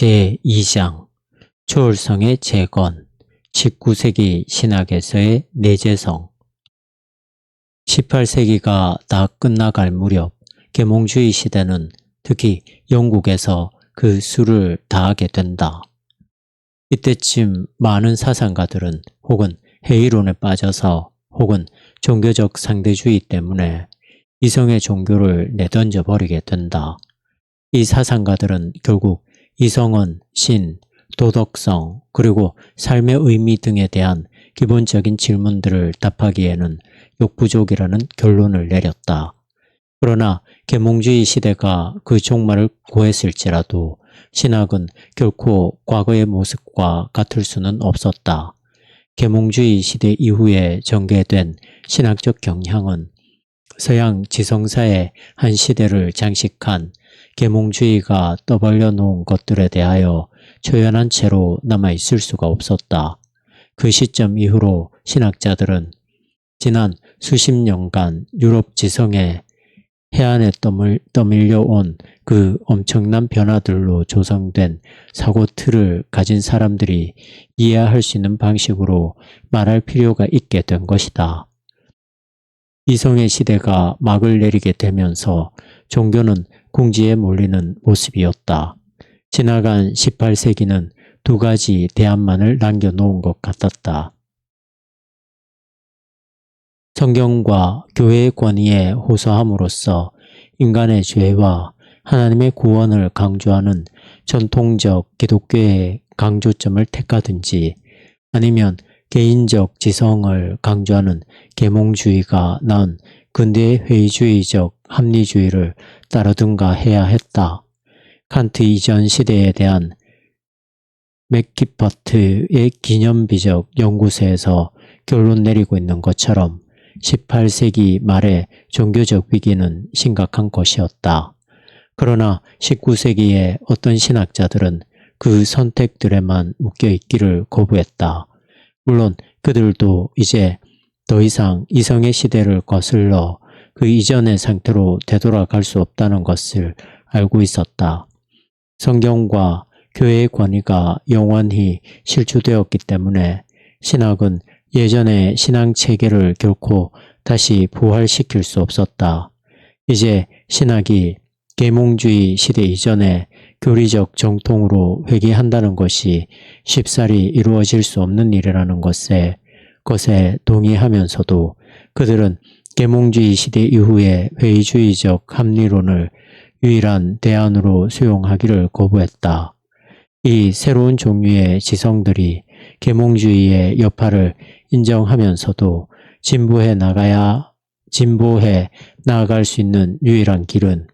제2장 초월성의 재건 19세기 신학에서의 내재성 18세기가 다 끝나갈 무렵 계몽주의 시대는 특히 영국에서 그 수를 다하게 된다. 이때쯤 많은 사상가들은 혹은 회의론에 빠져서 혹은 종교적 상대주의 때문에 이성의 종교를 내던져 버리게 된다. 이 사상가들은 결국 이성은 신, 도덕성, 그리고 삶의 의미 등에 대한 기본적인 질문들을 답하기에는 역부족이라는 결론을 내렸다. 그러나 계몽주의 시대가 그 종말을 고했을지라도 신학은 결코 과거의 모습과 같을 수는 없었다. 계몽주의 시대 이후에 전개된 신학적 경향은 서양 지성사의 한 시대를 장식한 계몽주의가 떠벌려 놓은 것들에 대하여 초연한 채로 남아있을 수가 없었다. 그 시점 이후로 신학자들은 지난 수십 년간 유럽 지성의 해안에 떠밀려온 그 엄청난 변화들로 조성된 사고 틀을 가진 사람들이 이해할 수 있는 방식으로 말할 필요가 있게 된 것이다. 이성의 시대가 막을 내리게 되면서 종교는 궁지에 몰리는 모습이었다. 지나간 18세기는 두 가지 대안만을 남겨놓은 것 같았다. 성경과 교회의 권위에 호소함으로써 인간의 죄와 하나님의 구원을 강조하는 전통적 기독교의 강조점을 택하든지 아니면 개인적 지성을 강조하는 계몽주의가 낳은 근대의 회의주의적 합리주의를 따르든가 해야 했다. 칸트 이전 시대에 대한 맥키퍼트의 기념비적 연구소에서 결론 내리고 있는 것처럼 18세기 말의 종교적 위기는 심각한 것이었다. 그러나 19세기의 어떤 신학자들은 그 선택들에만 묶여있기를 거부했다. 물론 그들도 이제 더 이상 이성의 시대를 거슬러 그 이전의 상태로 되돌아갈 수 없다는 것을 알고 있었다. 성경과 교회의 권위가 영원히 실추되었기 때문에 신학은 예전의 신앙 체계를 결코 다시 부활시킬 수 없었다. 이제 신학이 계몽주의 시대 이전의 교리적 정통으로 회귀한다는 것이 쉽사리 이루어질 수 없는 일이라는 것에 동의하면서도 그들은 계몽주의 시대 이후의 회의주의적 합리론을 유일한 대안으로 수용하기를 거부했다. 이 새로운 종류의 지성들이 계몽주의의 여파를 인정하면서도 진보해 나아갈 수 있는 유일한 길은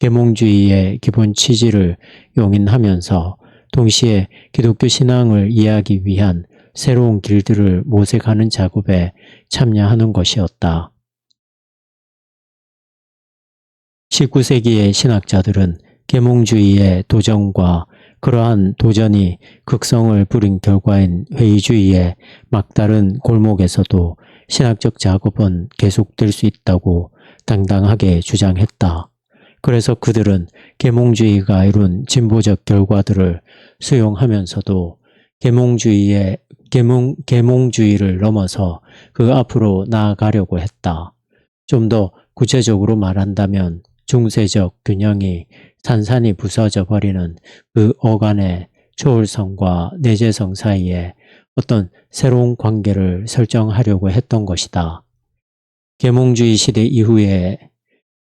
계몽주의의 기본 취지를 용인하면서 동시에 기독교 신앙을 이해하기 위한 새로운 길들을 모색하는 작업에 참여하는 것이었다. 19세기의 신학자들은 계몽주의의 도전과 그러한 도전이 극성을 부린 결과인 회의주의의 막다른 골목에서도 신학적 작업은 계속될 수 있다고 당당하게 주장했다. 그래서 그들은 계몽주의가 이룬 진보적 결과들을 수용하면서도 계몽주의를 넘어서 그 앞으로 나아가려고 했다. 좀 더 구체적으로 말한다면 중세적 균형이 산산이 부서져 버리는 그 어간의 초월성과 내재성 사이에 어떤 새로운 관계를 설정하려고 했던 것이다. 계몽주의 시대 이후에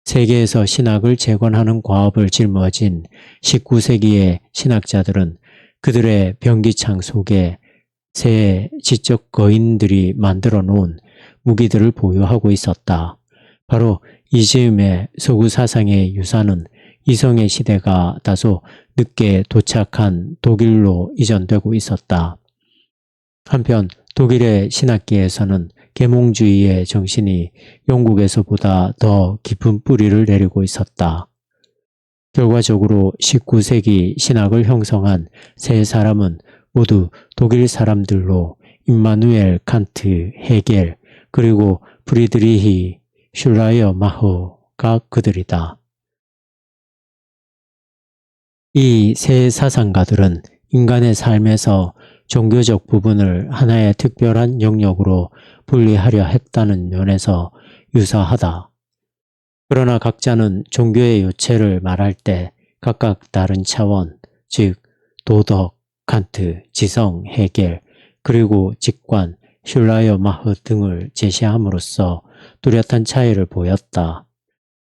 세계에서 신학을 재건하는 과업을 짊어진 19세기의 신학자들은 그들의 변기창 속에 새 지적 거인들이 만들어 놓은 무기들을 보유하고 있었다. 바로 이 즈음에 서구 사상의 유산은 이성의 시대가 다소 늦게 도착한 독일로 이전되고 있었다. 한편 독일의 신학계에서는 계몽주의의 정신이 영국에서보다 더 깊은 뿌리를 내리고 있었다. 결과적으로 19세기 신학을 형성한 세 사람은 모두 독일 사람들로 임마누엘 칸트, 헤겔, 그리고 프리드리히 슐라이어마허가 그들이다. 이 세 사상가들은 인간의 삶에서 종교적 부분을 하나의 특별한 영역으로 분리하려 했다는 면에서 유사하다. 그러나 각자는 종교의 요체를 말할 때 각각 다른 차원, 즉 도덕, 칸트, 지성, 헤겔, 그리고 직관, 슐라이어마흐 등을 제시함으로써 뚜렷한 차이를 보였다.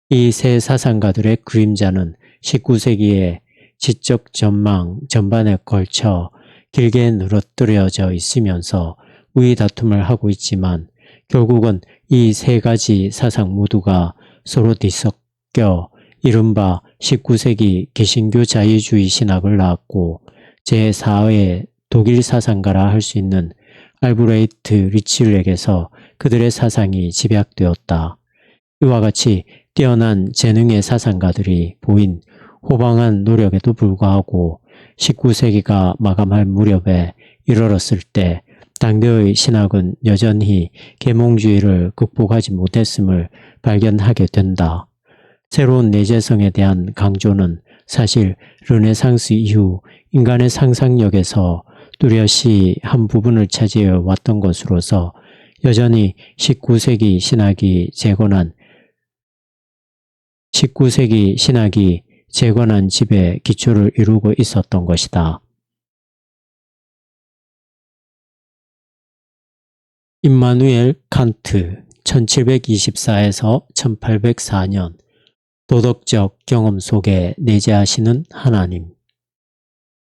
이 세 사상가들의 그림자는 19세기의 지적 전망 전반에 걸쳐 길게 늘어뜨려져 있으면서 우위 다툼을 하고 있지만 결국은 이 세 가지 사상 모두가 서로 뒤섞여 이른바 19세기 개신교 자유주의 신학을 낳았고 제4의 독일 사상가라 할 수 있는 알브레이트 리츠르에게서 그들의 사상이 집약되었다. 이와 같이 뛰어난 재능의 사상가들이 보인 호방한 노력에도 불구하고 19세기가 마감할 무렵에 이르렀을 때 당대의 신학은 여전히 계몽주의를 극복하지 못했음을 발견하게 된다. 새로운 내재성에 대한 강조는 사실 르네상스 이후 인간의 상상력에서 뚜렷이 한 부분을 차지해 왔던 것으로서 여전히 19세기 신학이 재건한 집에 기초를 이루고 있었던 것이다. 임마누엘 칸트 1724에서 1804년 도덕적 경험 속에 내재하시는 하나님.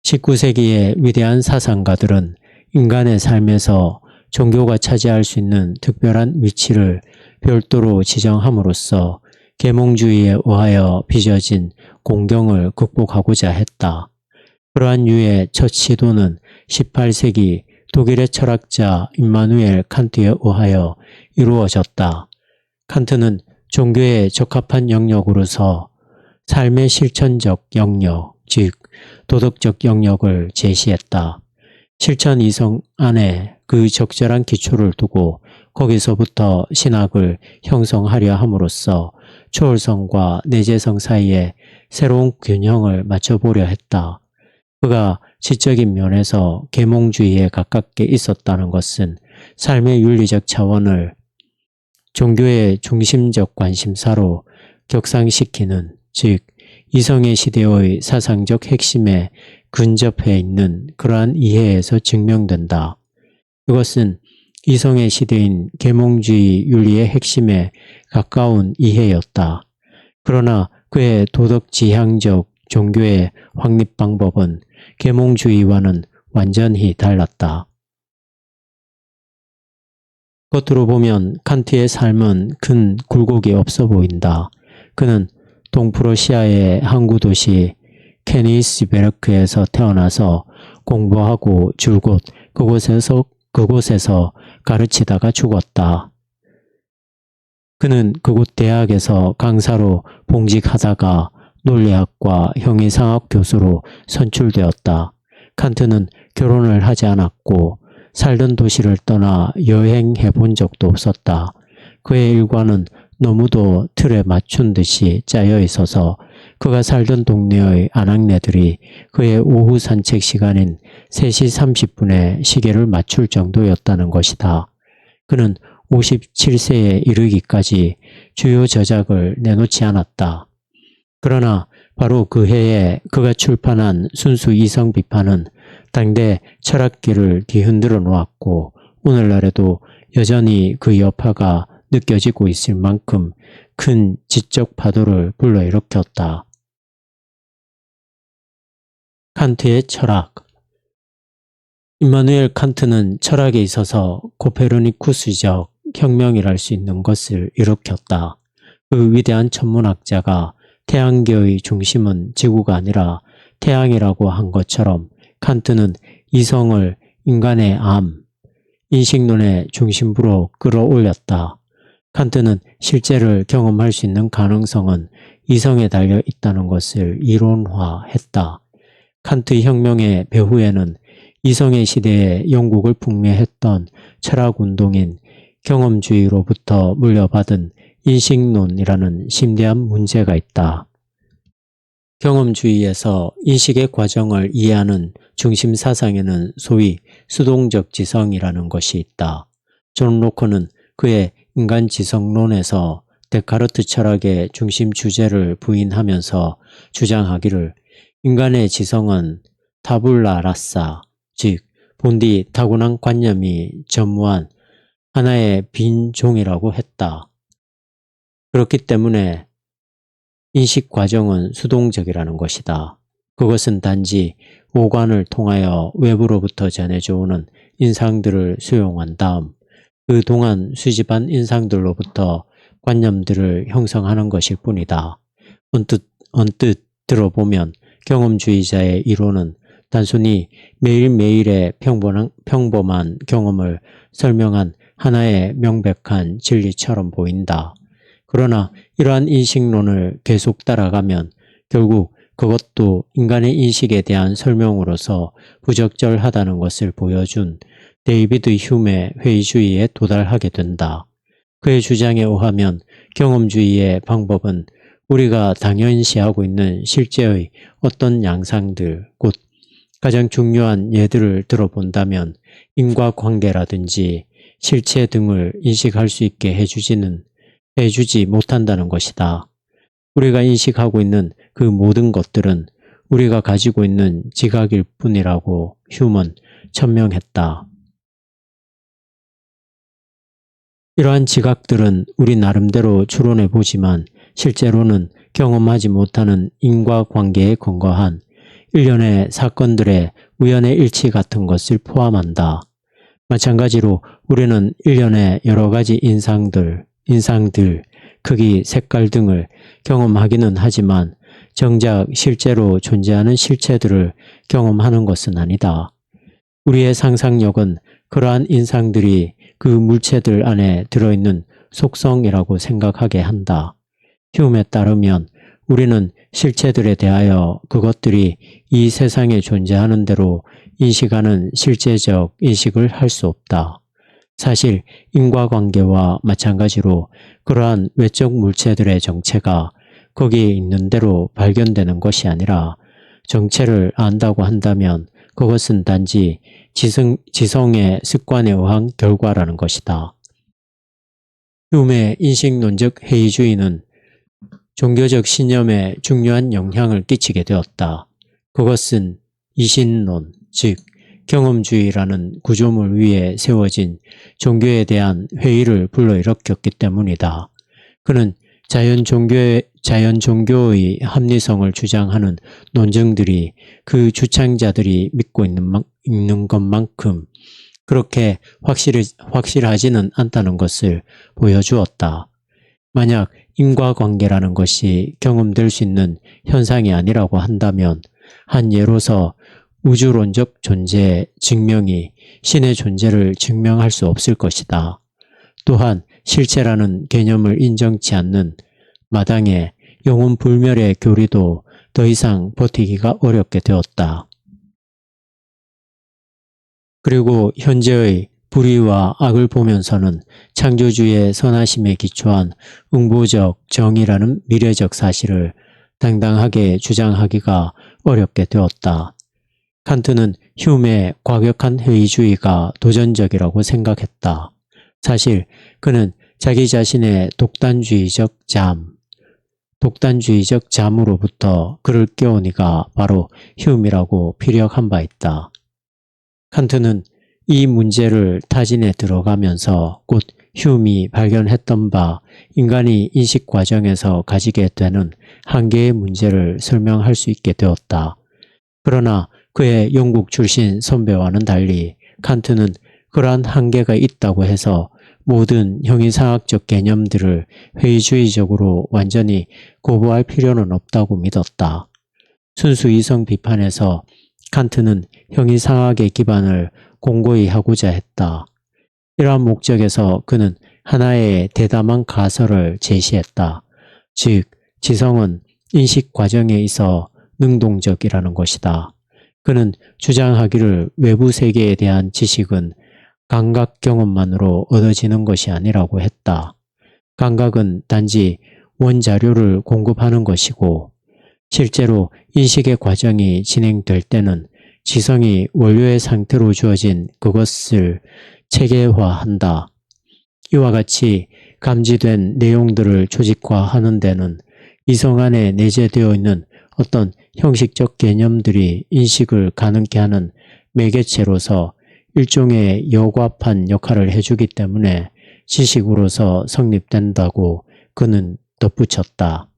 19세기의 위대한 사상가들은 인간의 삶에서 종교가 차지할 수 있는 특별한 위치를 별도로 지정함으로써 계몽주의에 의하여 빚어진 공경을 극복하고자 했다. 그러한 유의 첫 시도는 18세기 독일의 철학자 임마누엘 칸트에 의하여 이루어졌다. 칸트는 종교에 적합한 영역으로서 삶의 실천적 영역, 즉 도덕적 영역을 제시했다. 실천 이성 안에 그 적절한 기초를 두고 거기서부터 신학을 형성하려 함으로써 초월성과 내재성 사이에 새로운 균형을 맞춰보려 했다. 그가 지적인 면에서 계몽주의에 가깝게 있었다는 것은 삶의 윤리적 차원을 종교의 중심적 관심사로 격상시키는, 즉 이성의 시대의 사상적 핵심에 근접해 있는 그러한 이해에서 증명된다. 이것은 이성의 시대인 계몽주의 윤리의 핵심에 가까운 이해였다. 그러나 그의 도덕지향적 종교의 확립 방법은 계몽주의와는 완전히 달랐다. 겉으로 보면 칸트의 삶은 큰 굴곡이 없어 보인다. 그는 동프로시아의 항구 도시 케니스베르크에서 태어나서 공부하고 줄곧 그곳에서 가르치다가 죽었다. 그는 그곳 대학에서 강사로 봉직하다가 논리학과 형이상학 교수로 선출되었다. 칸트는 결혼을 하지 않았고 살던 도시를 떠나 여행해 본 적도 없었다. 그의 일과는 너무도 틀에 맞춘 듯이 짜여 있어서 그가 살던 동네의 아낙네들이 그의 오후 산책 시간인 3시 30분에 시계를 맞출 정도였다는 것이다. 그는 57세에 이르기까지 주요 저작을 내놓지 않았다. 그러나 바로 그 해에 그가 출판한 순수 이성 비판은 당대 철학계를 뒤흔들어 놓았고 오늘날에도 여전히 그 여파가 느껴지고 있을 만큼 큰 지적 파도를 불러일으켰다. 칸트의 철학. 임마누엘 칸트는 철학에 있어서 코페르니쿠스적 혁명이랄 수 있는 것을 일으켰다. 그 위대한 천문학자가 태양계의 중심은 지구가 아니라 태양이라고 한 것처럼 칸트는 이성을 인간의 암, 인식론의 중심부로 끌어올렸다. 칸트는 실제를 경험할 수 있는 가능성은 이성에 달려 있다는 것을 이론화했다. 칸트 혁명의 배후에는 이성의 시대에 영국을 풍미했던 철학운동인 경험주의로부터 물려받은 인식론이라는 심대한 문제가 있다. 경험주의에서 인식의 과정을 이해하는 중심 사상에는 소위 수동적 지성이라는 것이 있다. 존 로커는 그의 인간 지성론에서 데카르트 철학의 중심 주제를 부인하면서 주장하기를 인간의 지성은 타불라 라사, 즉 본디 타고난 관념이 전무한 하나의 빈 종이라고 했다. 그렇기 때문에 인식 과정은 수동적이라는 것이다. 그것은 단지 오관을 통하여 외부로부터 전해져 오는 인상들을 수용한 다음 그동안 수집한 인상들로부터 관념들을 형성하는 것일 뿐이다. 언뜻 들어보면 경험주의자의 이론은 단순히 매일매일의 평범한 경험을 설명한 하나의 명백한 진리처럼 보인다. 그러나 이러한 인식론을 계속 따라가면 결국 그것도 인간의 인식에 대한 설명으로서 부적절하다는 것을 보여준 데이비드 휴메 회의주의에 도달하게 된다. 그의 주장에 의하면 경험주의의 방법은 우리가 당연시하고 있는 실제의 어떤 양상들, 곧 가장 중요한 예들을 들어본다면 인과관계라든지 실체 등을 인식할 수 있게 해주지 못한다는 것이다. 우리가 인식하고 있는 그 모든 것들은 우리가 가지고 있는 지각일 뿐이라고 휴먼 천명했다. 이러한 지각들은 우리 나름대로 추론해 보지만 실제로는 경험하지 못하는 인과관계에 근거한 일련의 사건들의 우연의 일치 같은 것을 포함한다. 마찬가지로 우리는 일련의 여러 가지 인상들, 크기, 색깔 등을 경험하기는 하지만 정작 실제로 존재하는 실체들을 경험하는 것은 아니다. 우리의 상상력은 그러한 인상들이 그 물체들 안에 들어있는 속성이라고 생각하게 한다. 휴메에 따르면 우리는 실체들에 대하여 그것들이 이 세상에 존재하는 대로 인식하는 실제적 인식을 할 수 없다. 사실 인과관계와 마찬가지로 그러한 외적 물체들의 정체가 거기에 있는 대로 발견되는 것이 아니라 정체를 안다고 한다면 그것은 단지 지성의 습관에 의한 결과라는 것이다. 휴메의 인식론적 회의주의는 종교적 신념에 중요한 영향을 끼치게 되었다. 그것은 이신론, 즉 경험주의라는 구조물 위에 세워진 종교에 대한 회의를 불러일으켰기 때문이다. 그는 자연 종교의 합리성을 주장하는 논증들이 그 주창자들이 믿고 있는 것만큼 그렇게 확실하지는 않다는 것을 보여주었다. 만약 인과관계라는 것이 경험될 수 있는 현상이 아니라고 한다면 한 예로서 우주론적 존재 증명이 신의 존재를 증명할 수 없을 것이다. 또한 실체라는 개념을 인정치 않는 마당에 영혼 불멸의 교리도 더 이상 버티기가 어렵게 되었다. 그리고 현재의 불의와 악을 보면서는 창조주의 선하심에 기초한 응보적 정의라는 미래적 사실을 당당하게 주장하기가 어렵게 되었다. 칸트는 휴메의 과격한 회의주의가 도전적이라고 생각했다. 사실 그는 자기 자신의 독단주의적 잠으로부터 그를 깨운 이가 바로 휴메라고 피력한 바 있다. 칸트는 이 문제를 타진해 들어가면서 곧 휴메이 발견했던 바 인간이 인식 과정에서 가지게 되는 한계의 문제를 설명할 수 있게 되었다. 그러나 그의 영국 출신 선배와는 달리 칸트는 그러한 한계가 있다고 해서 모든 형이상학적 개념들을 회의주의적으로 완전히 거부할 필요는 없다고 믿었다. 순수 이성 비판에서 칸트는 형이상학의 기반을 공고히 하고자 했다. 이러한 목적에서 그는 하나의 대담한 가설을 제시했다. 즉, 지성은 인식 과정에 있어 능동적이라는 것이다. 그는 주장하기를 외부 세계에 대한 지식은 감각 경험만으로 얻어지는 것이 아니라고 했다. 감각은 단지 원자료를 공급하는 것이고 실제로 인식의 과정이 진행될 때는 지성이 원료의 상태로 주어진 그것을 체계화한다. 이와 같이 감지된 내용들을 조직화하는 데는 이성 안에 내재되어 있는 어떤 형식적 개념들이 인식을 가능케 하는 매개체로서 일종의 여과판 역할을 해주기 때문에 지식으로서 성립된다고 그는 덧붙였다.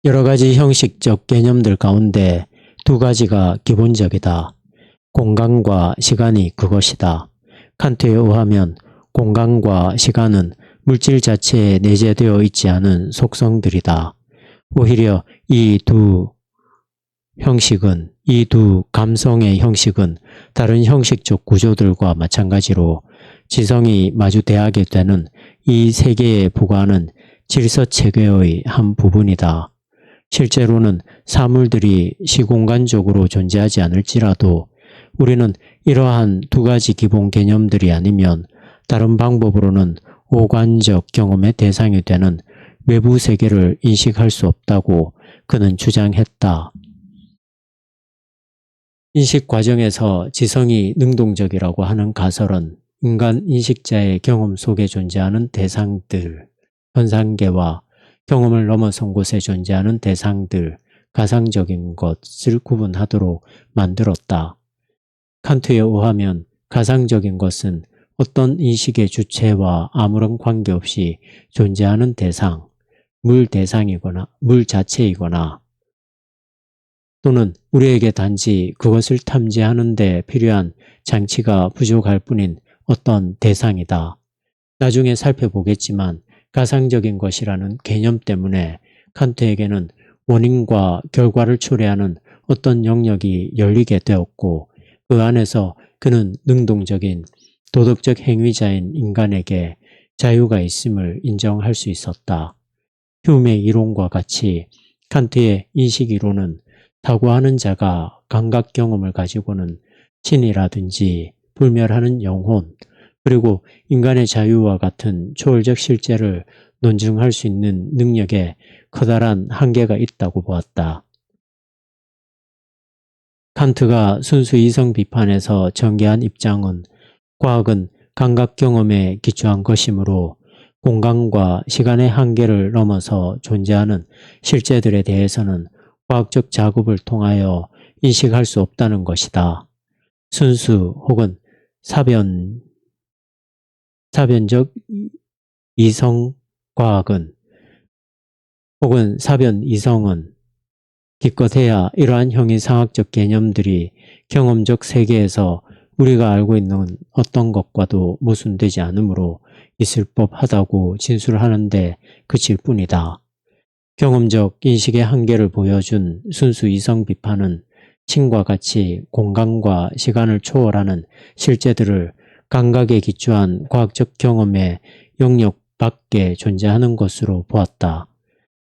여러 가지 형식적 개념들 가운데 두 가지가 기본적이다. 공간과 시간이 그것이다. 칸트에 의하면 공간과 시간은 물질 자체에 내재되어 있지 않은 속성들이다. 오히려 이 두 감성의 형식은 다른 형식적 구조들과 마찬가지로 지성이 마주대하게 되는 이 세계에 부과하는 질서체계의 한 부분이다. 실제로는 사물들이 시공간적으로 존재하지 않을지라도 우리는 이러한 두 가지 기본 개념들이 아니면 다른 방법으로는 오관적 경험의 대상이 되는 외부 세계를 인식할 수 없다고 그는 주장했다. 인식 과정에서 지성이 능동적이라고 하는 가설은 인간 인식자의 경험 속에 존재하는 대상들, 현상계와 경험을 넘어선 곳에 존재하는 대상들, 가상적인 것을 구분하도록 만들었다. 칸트에 의하면 가상적인 것은 어떤 인식의 주체와 아무런 관계없이 존재하는 대상, 물 자체이거나 또는 우리에게 단지 그것을 탐지하는 데 필요한 장치가 부족할 뿐인 어떤 대상이다. 나중에 살펴보겠지만 가상적인 것이라는 개념 때문에 칸트에게는 원인과 결과를 초래하는 어떤 영역이 열리게 되었고 그 안에서 그는 능동적인 도덕적 행위자인 인간에게 자유가 있음을 인정할 수 있었다. 휴메의 이론과 같이 칸트의 인식 이론은 타고하는 자가 감각 경험을 가지고는 신이라든지 불멸하는 영혼, 그리고 인간의 자유와 같은 초월적 실제를 논증할 수 있는 능력에 커다란 한계가 있다고 보았다. 칸트가 순수 이성 비판에서 전개한 입장은 과학은 감각 경험에 기초한 것이므로 공간과 시간의 한계를 넘어서 존재하는 실제들에 대해서는 과학적 작업을 통하여 인식할 수 없다는 것이다. 순수 혹은 사변적 이성과학은 혹은 사변 이성은 기껏해야 이러한 형이상학적 개념들이 경험적 세계에서 우리가 알고 있는 어떤 것과도 모순되지 않으므로 있을 법하다고 진술하는데 그칠 뿐이다. 경험적 인식의 한계를 보여준 순수 이성 비판은 신과 같이 공간과 시간을 초월하는 실제들을 감각에 기초한 과학적 경험의 영역 밖에 존재하는 것으로 보았다.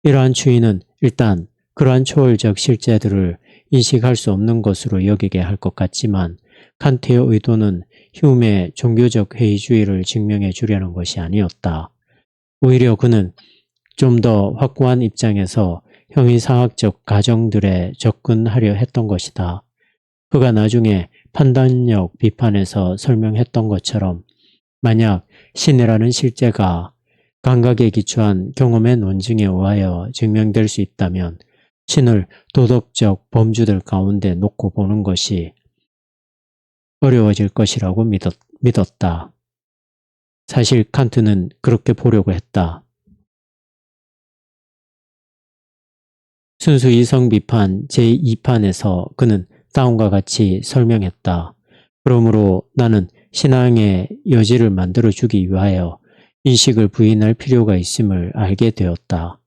이러한 추이는 일단 그러한 초월적 실제들을 인식할 수 없는 것으로 여기게 할 것 같지만 칸트의 의도는 휴메의 종교적 회의주의를 증명해 주려는 것이 아니었다. 오히려 그는 좀 더 확고한 입장에서 형이상학적 가정들에 접근하려 했던 것이다. 그가 나중에 판단력 비판에서 설명했던 것처럼 만약 신이라는 실제가 감각에 기초한 경험의 논증에 의하여 증명될 수 있다면 신을 도덕적 범주들 가운데 놓고 보는 것이 어려워질 것이라고 믿었다. 사실 칸트는 그렇게 보려고 했다. 순수 이성 비판 제2판에서 그는 다음과 같이 설명했다. 그러므로 나는 신앙의 여지를 만들어주기 위하여 인식을 부인할 필요가 있음을 알게 되었다.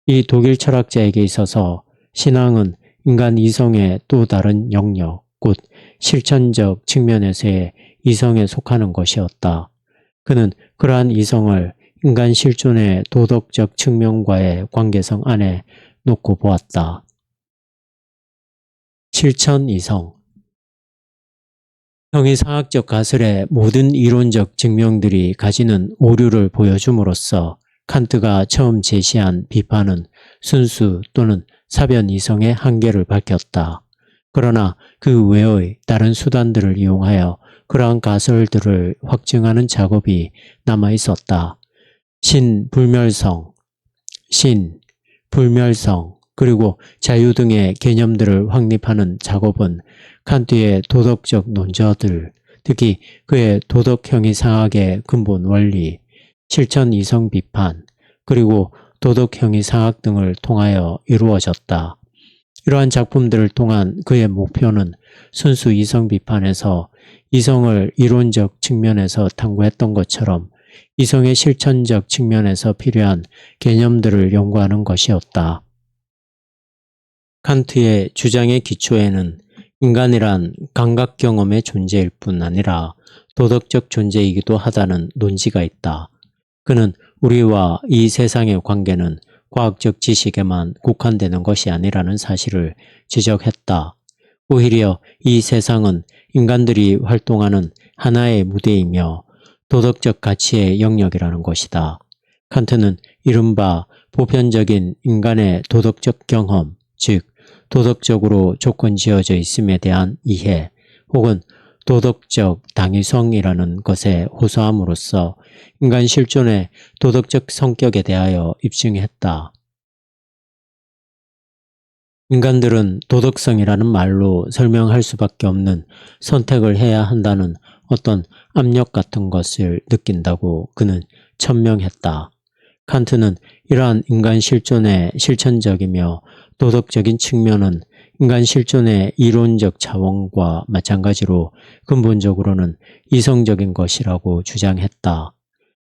이 독일 철학자에게 있어서 신앙은 인간 이성의 또 다른 영역, 곧 실천적 측면에서의 이성에 속하는 것이었다. 그는 그러한 이성을 인간 실존의 도덕적 측면과의 관계성 안에 놓고 보았다. 실천 이성. 형이상학적 가설의 모든 이론적 증명들이 가지는 오류를 보여줌으로써 칸트가 처음 제시한 비판은 순수 또는 사변 이성의 한계를 밝혔다. 그러나 그 외의 다른 수단들을 이용하여 그러한 가설들을 확증하는 작업이 남아 있었다. 신불멸성, 그리고 자유 등의 개념들을 확립하는 작업은 칸트의 도덕적 논저들, 특히 그의 도덕 형이상학의 근본 원리, 실천 이성 비판, 그리고 도덕 형이상학 등을 통하여 이루어졌다. 이러한 작품들을 통한 그의 목표는 순수 이성 비판에서 이성을 이론적 측면에서 탐구했던 것처럼 이성의 실천적 측면에서 필요한 개념들을 연구하는 것이었다. 칸트의 주장의 기초에는 인간이란 감각 경험의 존재일 뿐 아니라 도덕적 존재이기도 하다는 논지가 있다. 그는 우리와 이 세상의 관계는 과학적 지식에만 국한되는 것이 아니라는 사실을 지적했다. 오히려 이 세상은 인간들이 활동하는 하나의 무대이며 도덕적 가치의 영역이라는 것이다. 칸트는 이른바 보편적인 인간의 도덕적 경험, 즉 도덕적으로 조건 지어져 있음에 대한 이해 혹은 도덕적 당위성이라는 것에 호소함으로써 인간 실존의 도덕적 성격에 대하여 입증했다. 인간들은 도덕성이라는 말로 설명할 수밖에 없는 선택을 해야 한다는 어떤 압력 같은 것을 느낀다고 그는 천명했다. 칸트는 이러한 인간 실존의 실천적이며 도덕적인 측면은 인간 실존의 이론적 자원과 마찬가지로 근본적으로는 이성적인 것이라고 주장했다.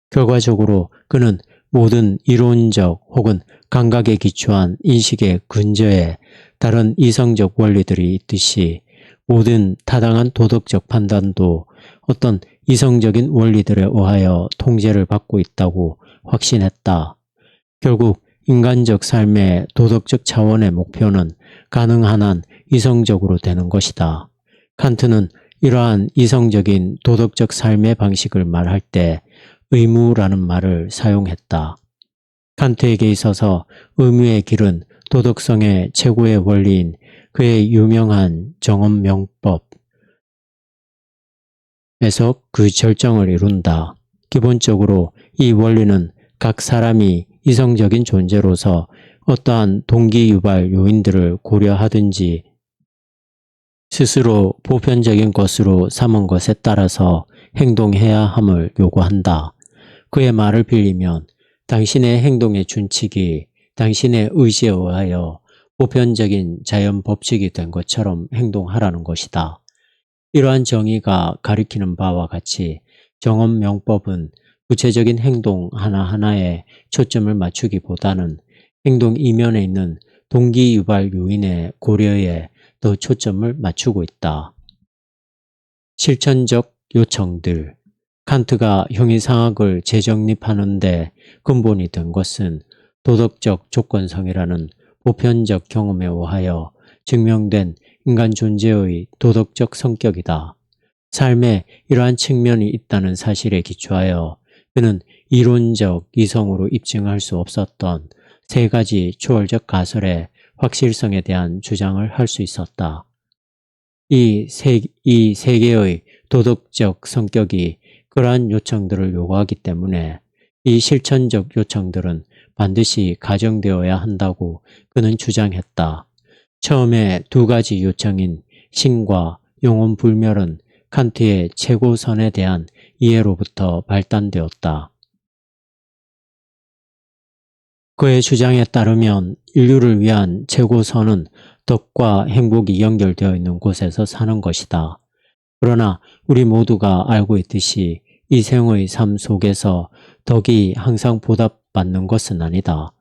결과적으로 그는 모든 이론적 혹은 감각에 기초한 인식의 근저에 다른 이성적 원리들이 있듯이 모든 타당한 도덕적 판단도 어떤 이성적인 원리들에 의하여 통제를 받고 있다고 확신했다. 결국 인간적 삶의 도덕적 차원의 목표는 가능한 한 이성적으로 되는 것이다. 칸트는 이러한 이성적인 도덕적 삶의 방식을 말할 때 의무라는 말을 사용했다. 칸트에게 있어서 의무의 길은 도덕성의 최고의 원리인 그의 유명한 정엄명법에서 그 절정을 이룬다. 기본적으로 이 원리는 각 사람이 이성적인 존재로서 어떠한 동기유발 요인들을 고려하든지 스스로 보편적인 것으로 삼은 것에 따라서 행동해야 함을 요구한다. 그의 말을 빌리면 당신의 행동의 준칙이 당신의 의지에 의하여 보편적인 자연 법칙이 된 것처럼 행동하라는 것이다. 이러한 정의가 가리키는 바와 같이 정엄명법은 구체적인 행동 하나하나에 초점을 맞추기보다는 행동 이면에 있는 동기유발 요인의 고려에 더 초점을 맞추고 있다. 실천적 요청들. 칸트가 형이상학을 재정립하는 데 근본이 된 것은 도덕적 조건성이라는 보편적 경험에 의하여 증명된 인간 존재의 도덕적 성격이다. 삶에 이러한 측면이 있다는 사실에 기초하여 그는 이론적 이성으로 입증할 수 없었던 세 가지 초월적 가설의 확실성에 대한 주장을 할 수 있었다. 이 세 개의 도덕적 성격이 그러한 요청들을 요구하기 때문에 이 실천적 요청들은 반드시 가정되어야 한다고 그는 주장했다. 처음에 두 가지 요청인 신과 영혼 불멸은 칸트의 최고선에 대한 이해로부터 발단되었다. 그의 주장에 따르면 인류를 위한 최고선은 덕과 행복이 연결되어 있는 곳에서 사는 것이다. 그러나 우리 모두가 알고 있듯이 이 생의 삶 속에서 덕이 항상 보답받는 것은 아니다.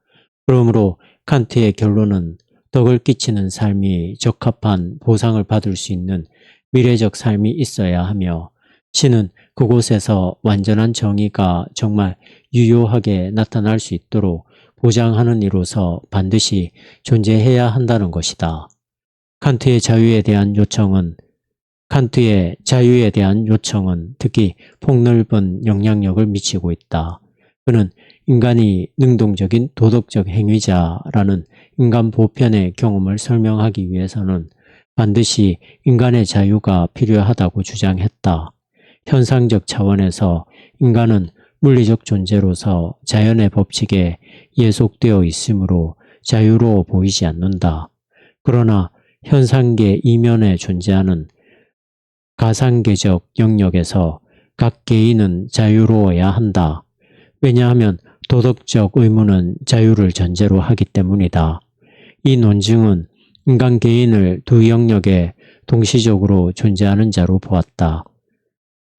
그러므로 칸트의 결론은 덕을 끼치는 삶이 적합한 보상을 받을 수 있는 미래적 삶이 있어야 하며 신은 그곳에서 완전한 정의가 정말 유효하게 나타날 수 있도록 보장하는 이로서 반드시 존재해야 한다는 것이다. 칸트의 자유에 대한 요청은 특히 폭넓은 영향력을 미치고 있다. 그는 인간이 능동적인 도덕적 행위자라는 인간 보편의 경험을 설명하기 위해서는 반드시 인간의 자유가 필요하다고 주장했다. 현상적 차원에서 인간은 물리적 존재로서 자연의 법칙에 예속되어 있으므로 자유로워 보이지 않는다. 그러나 현상계 이면에 존재하는 가상계적 영역에서 각 개인은 자유로워야 한다. 왜냐하면 도덕적 의무는 자유를 전제로 하기 때문이다. 이 논증은 인간 개인을 두 영역에 동시적으로 존재하는 자로 보았다.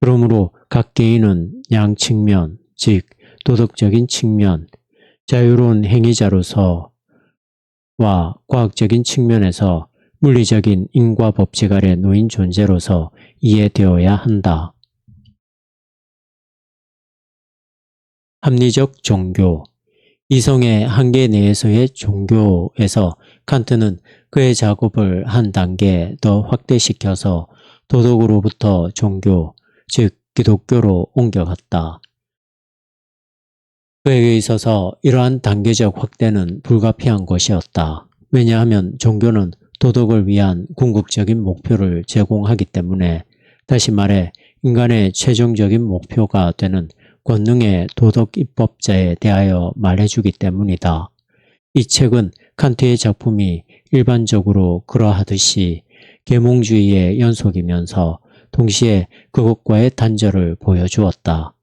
그러므로 각 개인은 양 측면, 즉 도덕적인 측면, 자유로운 행위자로서와 과학적인 측면에서 물리적인 인과 법칙 아래 놓인 존재로서 이해되어야 한다. 합리적 종교. 이성의 한계 내에서의 종교에서 칸트는 그의 작업을 한 단계 더 확대시켜서 도덕으로부터 종교, 즉 기독교로 옮겨갔다. 그에게 있어서 이러한 단계적 확대는 불가피한 것이었다. 왜냐하면 종교는 도덕을 위한 궁극적인 목표를 제공하기 때문에, 다시 말해 인간의 최종적인 목표가 되는 권능의 도덕 입법자에 대하여 말해주기 때문이다. 이 책은 칸트의 작품이 일반적으로 그러하듯이 계몽주의의 연속이면서 동시에 그것과의 단절을 보여주었다.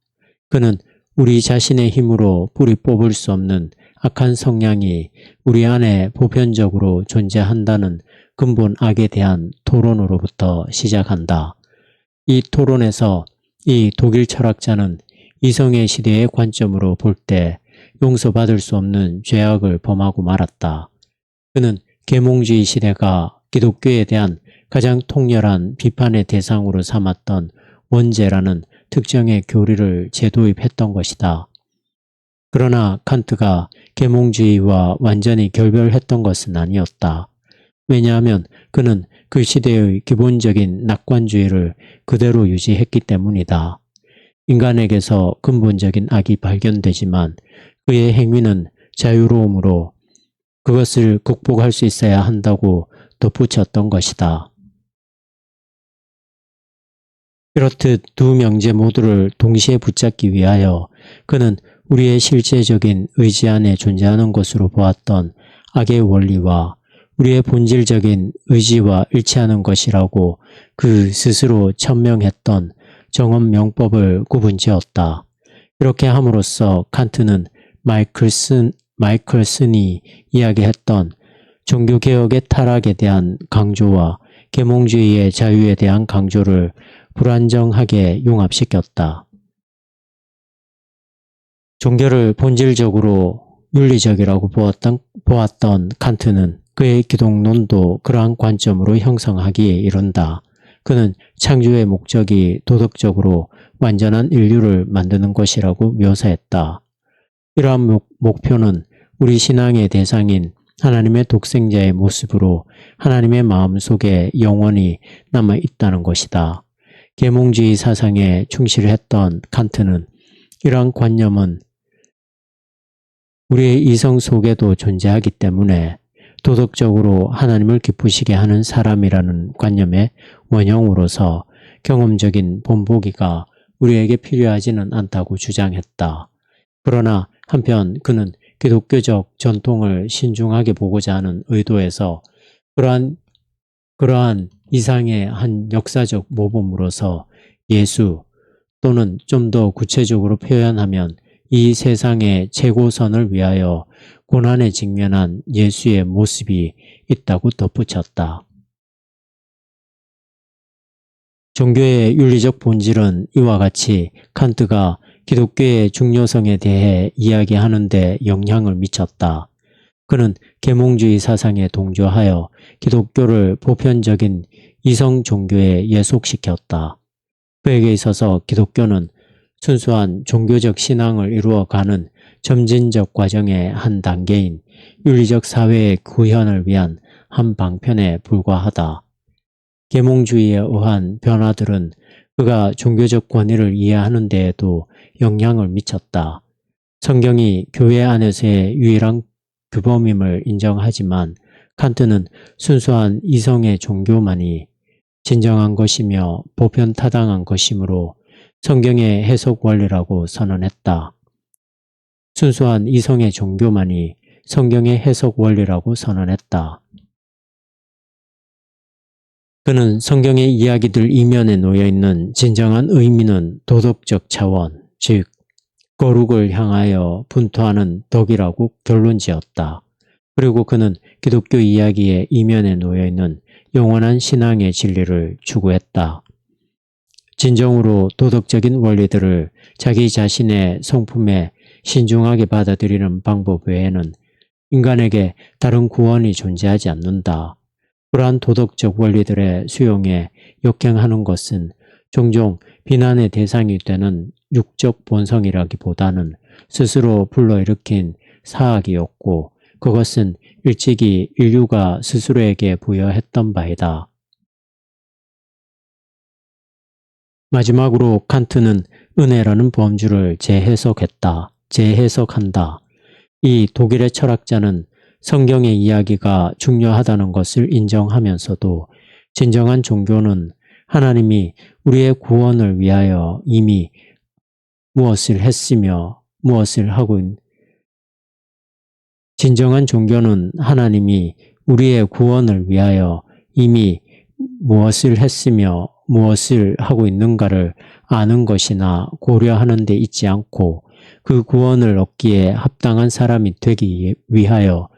그는 우리 자신의 힘으로 뿌리 뽑을 수 없는 악한 성향이 우리 안에 보편적으로 존재한다는 근본 악에 대한 토론으로부터 시작한다. 이 토론에서 이 독일 철학자는 이성의 시대의 관점으로 볼 때 용서받을 수 없는 죄악을 범하고 말았다. 그는 계몽주의 시대가 기독교에 대한 가장 통렬한 비판의 대상으로 삼았던 원죄라는 특정의 교리를 재도입했던 것이다. 그러나 칸트가 계몽주의와 완전히 결별했던 것은 아니었다. 왜냐하면 그는 그 시대의 기본적인 낙관주의를 그대로 유지했기 때문이다. 인간에게서 근본적인 악이 발견되지만 그의 행위는 자유로움으로 그것을 극복할 수 있어야 한다고 덧붙였던 것이다. 이렇듯 두 명제 모두를 동시에 붙잡기 위하여 그는 우리의 실제적인 의지 안에 존재하는 것으로 보았던 악의 원리와 우리의 본질적인 의지와 일치하는 것이라고 그 스스로 천명했던 정언명법을 구분지었다. 이렇게 함으로써 칸트는 마이클슨이 이야기했던 종교개혁의 타락에 대한 강조와 계몽주의의 자유에 대한 강조를 불안정하게 용합시켰다. 종교를 본질적으로 윤리적이라고 보았던 칸트는 그의 기독론도 그러한 관점으로 형성하기에 이른다. 그는 창조의 목적이 도덕적으로 완전한 인류를 만드는 것이라고 묘사했다. 이러한 목표는 우리 신앙의 대상인 하나님의 독생자의 모습으로 하나님의 마음속에 영원히 남아있다는 것이다. 계몽주의 사상에 충실했던 칸트는 이러한 관념은 우리의 이성 속에도 존재하기 때문에 도덕적으로 하나님을 기쁘시게 하는 사람이라는 관념의 원형으로서 경험적인 본보기가 우리에게 필요하지는 않다고 주장했다. 그러나 한편 그는 기독교적 전통을 신중하게 보고자 하는 의도에서 그러한 이상의 한 역사적 모범으로서 예수 또는 좀 더 구체적으로 표현하면 이 세상의 최고선을 위하여 고난에 직면한 예수의 모습이 있다고 덧붙였다. 종교의 윤리적 본질은 이와 같이 칸트가 기독교의 중요성에 대해 이야기하는 데 영향을 미쳤다. 그는 계몽주의 사상에 동조하여 기독교를 보편적인 이성 종교에 예속시켰다. 그에게 있어서 기독교는 순수한 종교적 신앙을 이루어가는 점진적 과정의 한 단계인 윤리적 사회의 구현을 위한 한 방편에 불과하다. 계몽주의에 의한 변화들은 그가 종교적 권위를 이해하는 데에도 영향을 미쳤다. 성경이 교회 안에서의 유일한 규범임을 인정하지만 칸트는 순수한 이성의 종교만이 진정한 것이며 보편타당한 것이므로 성경의 해석 원리라고 선언했다. 순수한 이성의 종교만이 성경의 해석 원리라고 선언했다. 그는 성경의 이야기들 이면에 놓여있는 진정한 의미는 도덕적 차원, 즉 거룩을 향하여 분투하는 덕이라고 결론지었다. 그리고 그는 기독교 이야기의 이면에 놓여있는 영원한 신앙의 진리를 추구했다. 진정으로 도덕적인 원리들을 자기 자신의 성품에 신중하게 받아들이는 방법 외에는 인간에게 다른 구원이 존재하지 않는다. 그러한 도덕적 원리들의 수용에 역행하는 것은 종종 비난의 대상이 되는 육적 본성이라기보다는 스스로 불러일으킨 사악이었고 그것은 일찍이 인류가 스스로에게 부여했던 바이다. 마지막으로 칸트는 은혜라는 범주를 재해석한다. 이 독일의 철학자는 성경의 이야기가 중요하다는 것을 인정하면서도 진정한 종교는 하나님이 우리의 구원을 위하여 이미 무엇을 했으며 무엇을 하고 진정한 종교는 하나님이 우리의 구원을 위하여 이미 무엇을 했으며 무엇을 하고 있는가를 아는 것이나 고려하는 데 있지 않고 그 구원을 얻기에 합당한 사람이 되기 위하여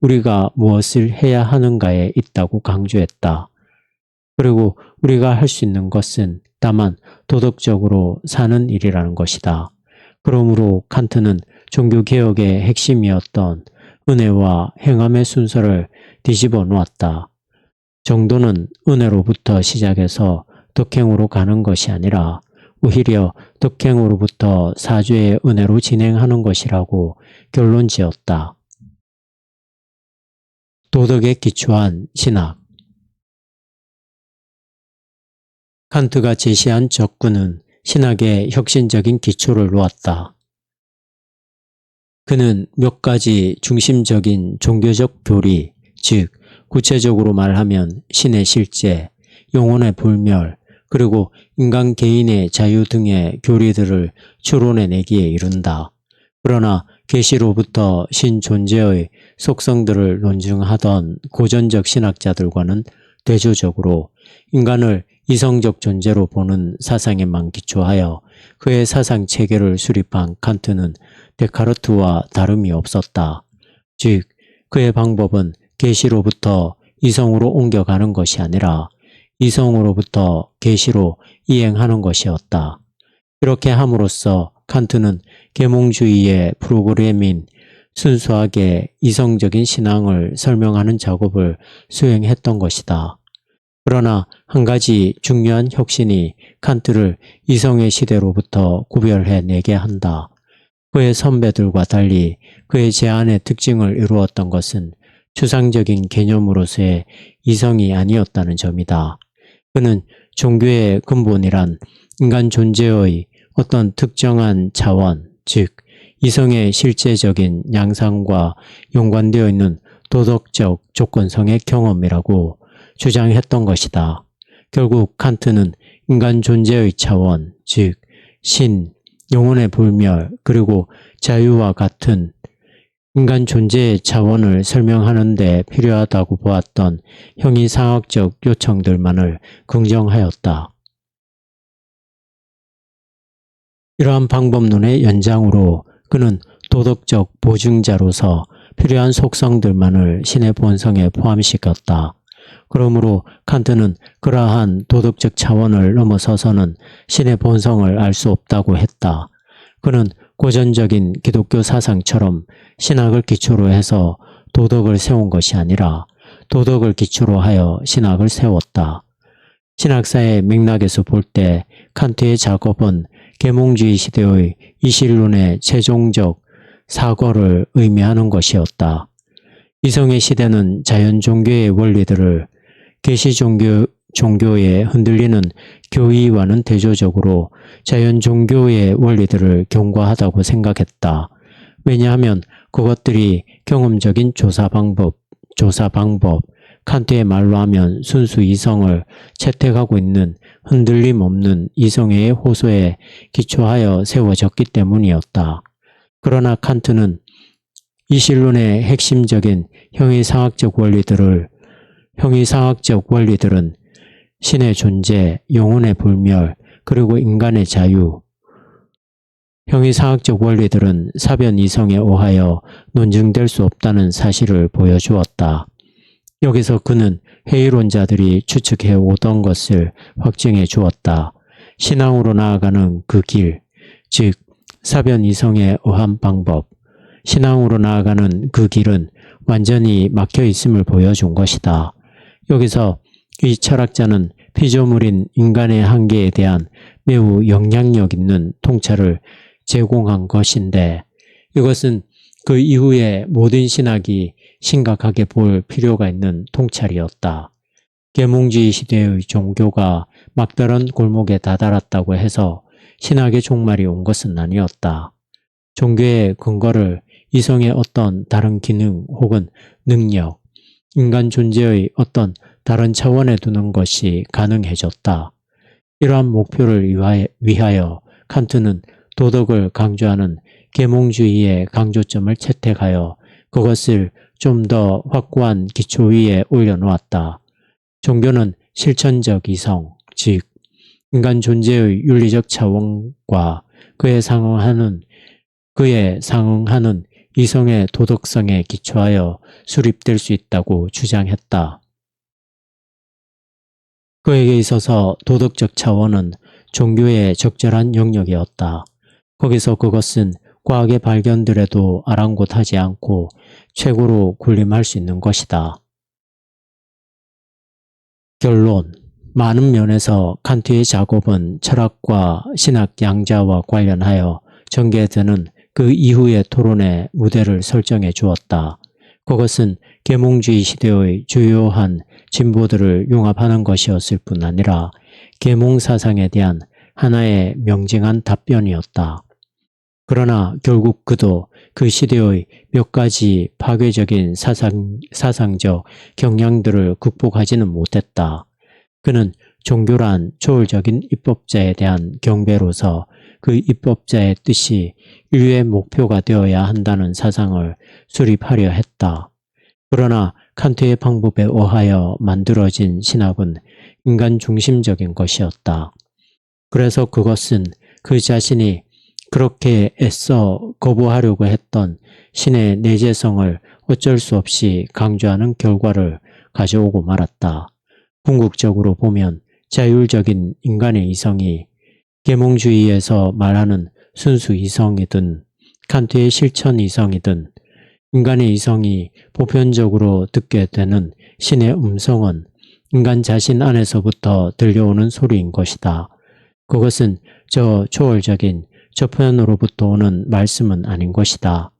우리가 무엇을 해야 하는가에 있다고 강조했다. 그리고 우리가 할 수 있는 것은 다만 도덕적으로 사는 일이라는 것이다. 그러므로 칸트는 종교개혁의 핵심이었던 은혜와 행함의 순서를 뒤집어 놓았다. 정도는 은혜로부터 시작해서 덕행으로 가는 것이 아니라 오히려 덕행으로부터 사죄의 은혜로 진행하는 것이라고 결론지었다. 도덕에 기초한 신학. 칸트가 제시한 접근은 신학의 혁신적인 기초를 놓았다. 그는 몇 가지 중심적인 종교적 교리, 즉 구체적으로 말하면 신의 실제, 영혼의 불멸, 그리고 인간 개인의 자유 등의 교리들을 추론해내기에 이른다. 그러나 계시로부터 신존재의 속성들을 논증하던 고전적 신학자들과는 대조적으로 인간을 이성적 존재로 보는 사상에만 기초하여 그의 사상 체계를 수립한 칸트는 데카르트와 다름이 없었다. 즉, 그의 방법은 계시로부터 이성으로 옮겨가는 것이 아니라 이성으로부터 계시로 이행하는 것이었다. 이렇게 함으로써 칸트는 계몽주의의 프로그램인 순수하게 이성적인 신앙을 설명하는 작업을 수행했던 것이다. 그러나 한 가지 중요한 혁신이 칸트를 이성의 시대로부터 구별해내게 한다. 그의 선배들과 달리 그의 제안의 특징을 이루었던 것은 추상적인 개념으로서의 이성이 아니었다는 점이다. 그는 종교의 근본이란 인간 존재의 어떤 특정한 차원, 즉 이성의 실제적인 양상과 연관되어 있는 도덕적 조건성의 경험이라고 주장했던 것이다. 결국 칸트는 인간 존재의 차원, 즉 신, 영혼의 불멸, 그리고 자유와 같은 인간 존재의 차원을 설명하는 데 필요하다고 보았던 형이상학적 요청들만을 긍정하였다. 이러한 방법론의 연장으로 그는 도덕적 보증자로서 필요한 속성들만을 신의 본성에 포함시켰다. 그러므로 칸트는 그러한 도덕적 차원을 넘어서서는 신의 본성을 알 수 없다고 했다. 그는 고전적인 기독교 사상처럼 신학을 기초로 해서 도덕을 세운 것이 아니라 도덕을 기초로 하여 신학을 세웠다. 신학사의 맥락에서 볼 때 칸트의 작업은 계몽주의 시대의 이실론의 최종적 사거를 의미하는 것이었다. 이성의 시대는 자연종교의 원리들을 계시종교에 흔들리는 교의와는 대조적으로 자연종교의 원리들을 경과하다고 생각했다. 왜냐하면 그것들이 경험적인 조사 방법, 칸트의 말로 하면 순수 이성을 채택하고 있는 흔들림 없는 이성의 호소에 기초하여 세워졌기 때문이었다. 그러나 칸트는 이 신론의 핵심적인 형이상학적 원리들은 신의 존재, 영혼의 불멸, 그리고 인간의 자유, 형이상학적 원리들은 사변 이성에 의하여 논증될 수 없다는 사실을 보여주었다. 여기서 그는 회의론자들이 추측해 오던 것을 확증해 주었다. 신앙으로 나아가는 그 길, 즉 사변 이성에 의한 방법, 신앙으로 나아가는 그 길은 완전히 막혀 있음을 보여준 것이다. 여기서 이 철학자는 피조물인 인간의 한계에 대한 매우 영향력 있는 통찰을 제공한 것인데, 이것은 그 이후에 모든 신학이 심각하게 볼 필요가 있는 통찰이었다. 계몽주의 시대의 종교가 막다른 골목에 다다랐다고 해서 신학의 종말이 온 것은 아니었다. 종교의 근거를 이성의 어떤 다른 기능 혹은 능력, 인간 존재의 어떤 다른 차원에 두는 것이 가능해졌다. 이러한 목표를 위하여 칸트는 도덕을 강조하는 계몽주의의 강조점을 채택하여 그것을 좀 더 확고한 기초 위에 올려놓았다. 종교는 실천적 이성, 즉 인간 존재의 윤리적 차원과 그에 상응하는 이성의 도덕성에 기초하여 수립될 수 있다고 주장했다. 그에게 있어서 도덕적 차원은 종교의 적절한 영역이었다. 거기서 그것은 과학의 발견들에도 아랑곳하지 않고 최고로 군림할 수 있는 것이다. 결론, 많은 면에서 칸트의 작업은 철학과 신학 양자와 관련하여 전개되는 그 이후의 토론의 무대를 설정해 주었다. 그것은 계몽주의 시대의 주요한 진보들을 융합하는 것이었을 뿐 아니라 계몽 사상에 대한 하나의 명징한 답변이었다. 그러나 결국 그도 그 시대의 몇 가지 파괴적인 사상적 경향들을 극복하지는 못했다. 그는 종교란 초월적인 입법자에 대한 경배로서 그 입법자의 뜻이 인류의 목표가 되어야 한다는 사상을 수립하려 했다. 그러나 칸트의 방법에 의하여 만들어진 신학은 인간 중심적인 것이었다. 그래서 그것은 그 자신이 그렇게 애써 거부하려고 했던 신의 내재성을 어쩔 수 없이 강조하는 결과를 가져오고 말았다. 궁극적으로 보면 자율적인 인간의 이성이 계몽주의에서 말하는 순수 이성이든 칸트의 실천 이성이든 인간의 이성이 보편적으로 듣게 되는 신의 음성은 인간 자신 안에서부터 들려오는 소리인 것이다. 그것은 저 초월적인 저편으로부터 오는 말씀은 아닌 것이다.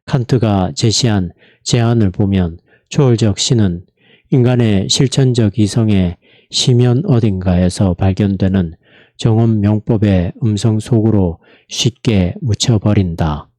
칸트가 제시한 제안을 보면 초월적 신은 인간의 실천적 이성의 심연 어딘가에서 발견되는 정엄 명법의 음성 속으로 쉽게 묻혀버린다.